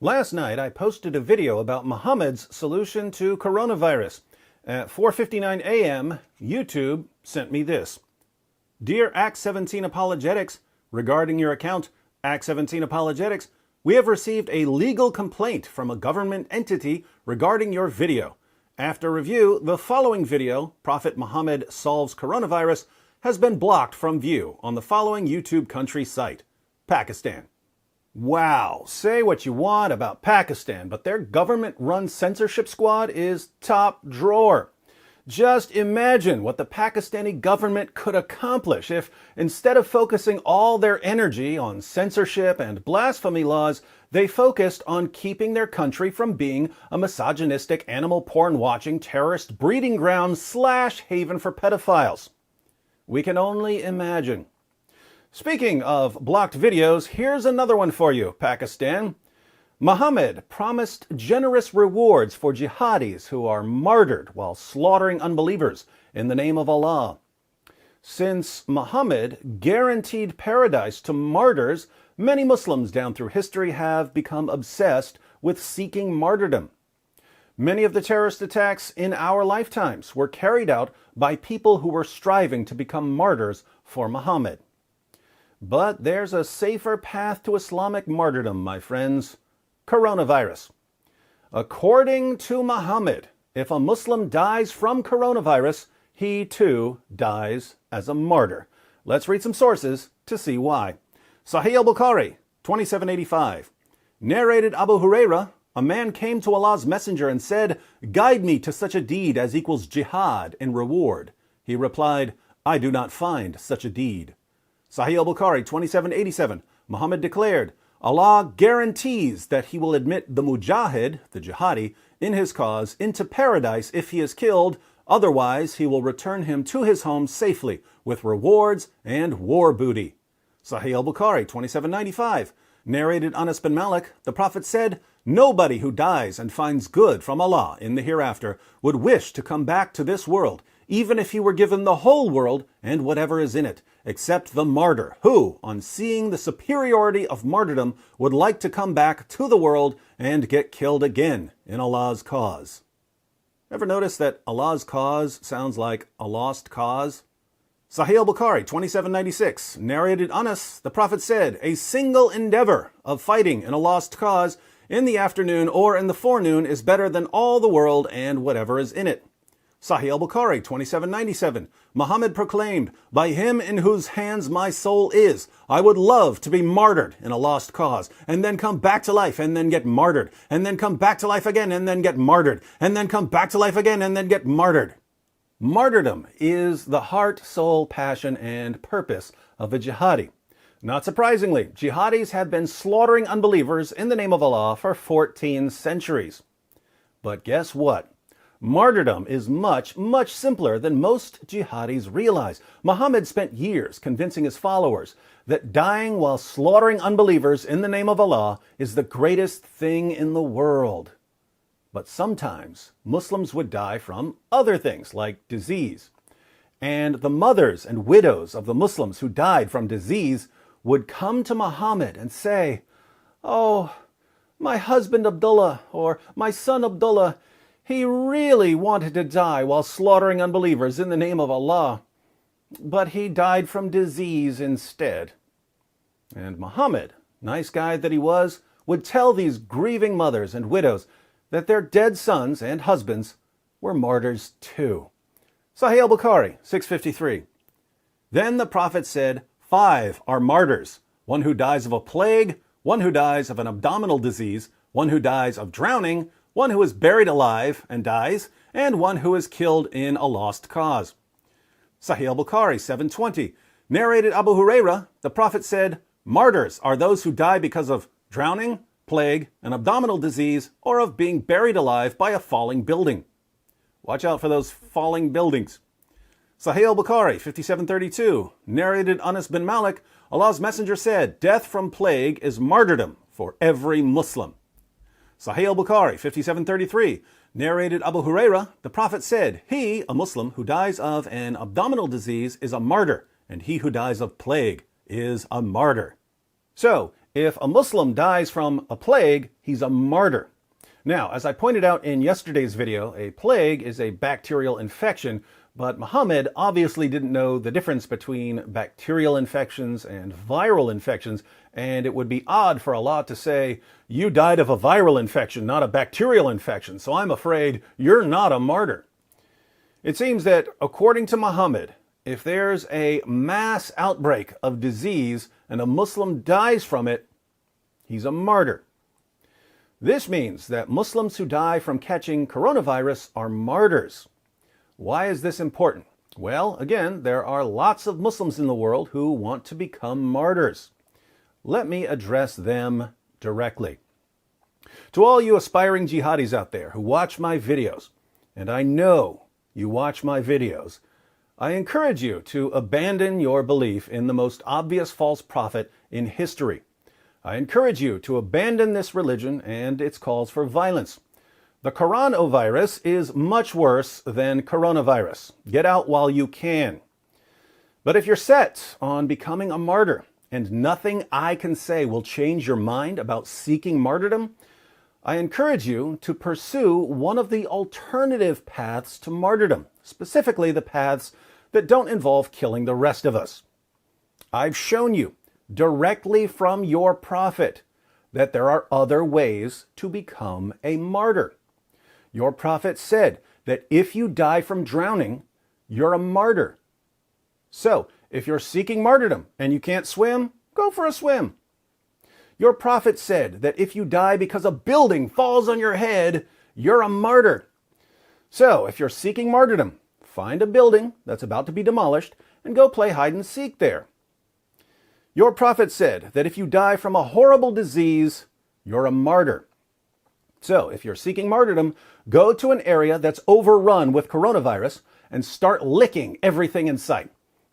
Last night, I posted a video about Muhammad's solution to coronavirus. At 4:59 a.m., YouTube sent me this. Dear Act 17 Apologetics, regarding your account, Act 17 Apologetics, we have received a legal complaint from a government entity regarding your video. After review, the following video, Prophet Muhammad Solves Coronavirus, has been blocked from view on the following YouTube country site, Pakistan. Wow, say what you want about Pakistan, but their government-run censorship squad is top drawer. Just imagine what the Pakistani government could accomplish if, instead of focusing all their energy on censorship and blasphemy laws, they focused on keeping their country from being a misogynistic, animal porn-watching, terrorist breeding ground / haven for pedophiles. We can only imagine. Speaking of blocked videos, here's another one for you, Pakistan. Muhammad promised generous rewards for jihadis who are martyred while slaughtering unbelievers in the name of Allah. Since Muhammad guaranteed paradise to martyrs, many Muslims down through history have become obsessed with seeking martyrdom. Many of the terrorist attacks in our lifetimes were carried out by people who were striving to become martyrs for Muhammad. But there's a safer path to Islamic martyrdom, my friends. Coronavirus. According to Muhammad, if a Muslim dies from coronavirus, he too dies as a martyr. Let's read some sources to see why. Sahih al-Bukhari, 2785. Narrated Abu Huraira, a man came to Allah's messenger and said, "Guide me to such a deed as equals jihad in reward." He replied, "I do not find such a deed." Sahih al-Bukhari, 2787. Muhammad declared, Allah guarantees that he will admit the mujahid, the jihadi, in his cause into paradise if he is killed, otherwise he will return him to his home safely with rewards and war booty. Sahih al-Bukhari, 2795. Narrated Anas bin Malik, the Prophet said, nobody who dies and finds good from Allah in the hereafter would wish to come back to this world, even if he were given the whole world and whatever is in it, except the martyr, who, on seeing the superiority of martyrdom, would like to come back to the world and get killed again in Allah's cause. Ever notice that Allah's cause sounds like a lost cause? Sahih al-Bukhari, 2796. Narrated Anas, the Prophet said, a single endeavor of fighting in a lost cause in the afternoon or in the forenoon is better than all the world and whatever is in it. Sahih al-Bukhari, 2797. Muhammad proclaimed, by him in whose hands my soul is, I would love to be martyred in a lost cause, and then come back to life and then get martyred, and then come back to life again and then get martyred, and then come back to life again and then get martyred. Martyrdom is the heart, soul, passion, and purpose of a jihadi. Not surprisingly, jihadis have been slaughtering unbelievers in the name of Allah for 14 centuries. But guess what? Martyrdom is much, much simpler than most jihadis realize. Muhammad spent years convincing his followers that dying while slaughtering unbelievers in the name of Allah is the greatest thing in the world. But sometimes Muslims would die from other things like disease. And the mothers and widows of the Muslims who died from disease would come to Muhammad and say, "Oh, my husband Abdullah or my son Abdullah, he really wanted to die while slaughtering unbelievers in the name of Allah, but he died from disease instead." And Muhammad, nice guy that he was, would tell these grieving mothers and widows that their dead sons and husbands were martyrs too. Sahih al-Bukhari, 653. Then the Prophet said, 5 are martyrs, one who dies of a plague, one who dies of an abdominal disease, one who dies of drowning, one who is buried alive and dies, and one who is killed in a lost cause. Sahih al-Bukhari, 720. Narrated Abu Huraira, the Prophet said, martyrs are those who die because of drowning, plague, an abdominal disease, or of being buried alive by a falling building. Watch out for those falling buildings. Sahih al-Bukhari, 5732. Narrated Anas bin Malik, Allah's messenger said, death from plague is martyrdom for every Muslim. Sahih al-Bukhari, 5733. Narrated Abu Huraira, the Prophet said, he, a Muslim, who dies of an abdominal disease is a martyr, and he who dies of plague is a martyr. So, If a Muslim dies from a plague, he's a martyr. Now, as I pointed out in yesterday's video, a plague is a bacterial infection, but Muhammad obviously didn't know the difference between bacterial infections and viral infections, and it would be odd for Allah to say, you died of a viral infection, not a bacterial infection, so I'm afraid you're not a martyr. It seems that, according to Muhammad, if there's a mass outbreak of disease and a Muslim dies from it, he's a martyr. This means that Muslims who die from catching coronavirus are martyrs. Why is this important? Well, again, there are lots of Muslims in the world who want to become martyrs. Let me address them directly. To all you aspiring jihadis out there who watch my videos, and I know you watch my videos, I encourage you to abandon your belief in the most obvious false prophet in history. I encourage you to abandon this religion and its calls for violence. The coronavirus is much worse than coronavirus. Get out while you can. But if you're set on becoming a martyr, and nothing I can say will change your mind about seeking martyrdom, I encourage you to pursue one of the alternative paths to martyrdom, specifically the paths that don't involve killing the rest of us. I've shown you directly from your prophet that there are other ways to become a martyr. Your prophet said that if you die from drowning, you're a martyr. So, if you're seeking martyrdom and you can't swim, go for a swim. Your prophet said that if you die because a building falls on your head, you're a martyr. So, if you're seeking martyrdom, find a building that's about to be demolished and go play hide and seek there. Your prophet said that if you die from a horrible disease, you're a martyr. So, if you're seeking martyrdom, go to an area that's overrun with coronavirus and start licking everything in sight.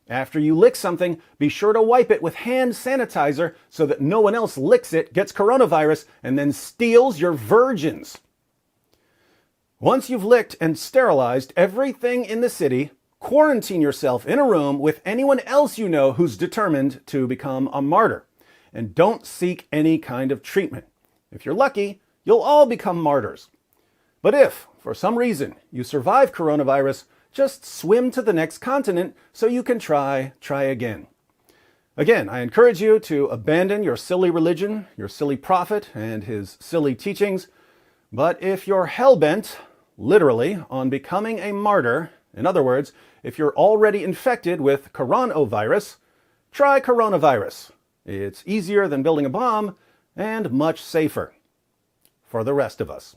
After you lick something, be sure to wipe it with hand sanitizer so that no one else licks it, gets coronavirus, and then steals your virgins. Once you've licked and sterilized everything in the city, quarantine yourself in a room with anyone else you know who's determined to become a martyr. And don't seek any kind of treatment. If you're lucky, you'll all become martyrs. But if, for some reason, you survive coronavirus, just swim to the next continent so you can try again. Again, I encourage you to abandon your silly religion, your silly prophet, and his silly teachings. But if you're hell-bent, literally, on becoming a martyr, in other words, if you're already infected with coronavirus, try coronavirus. It's easier than building a bomb and much safer for the rest of us.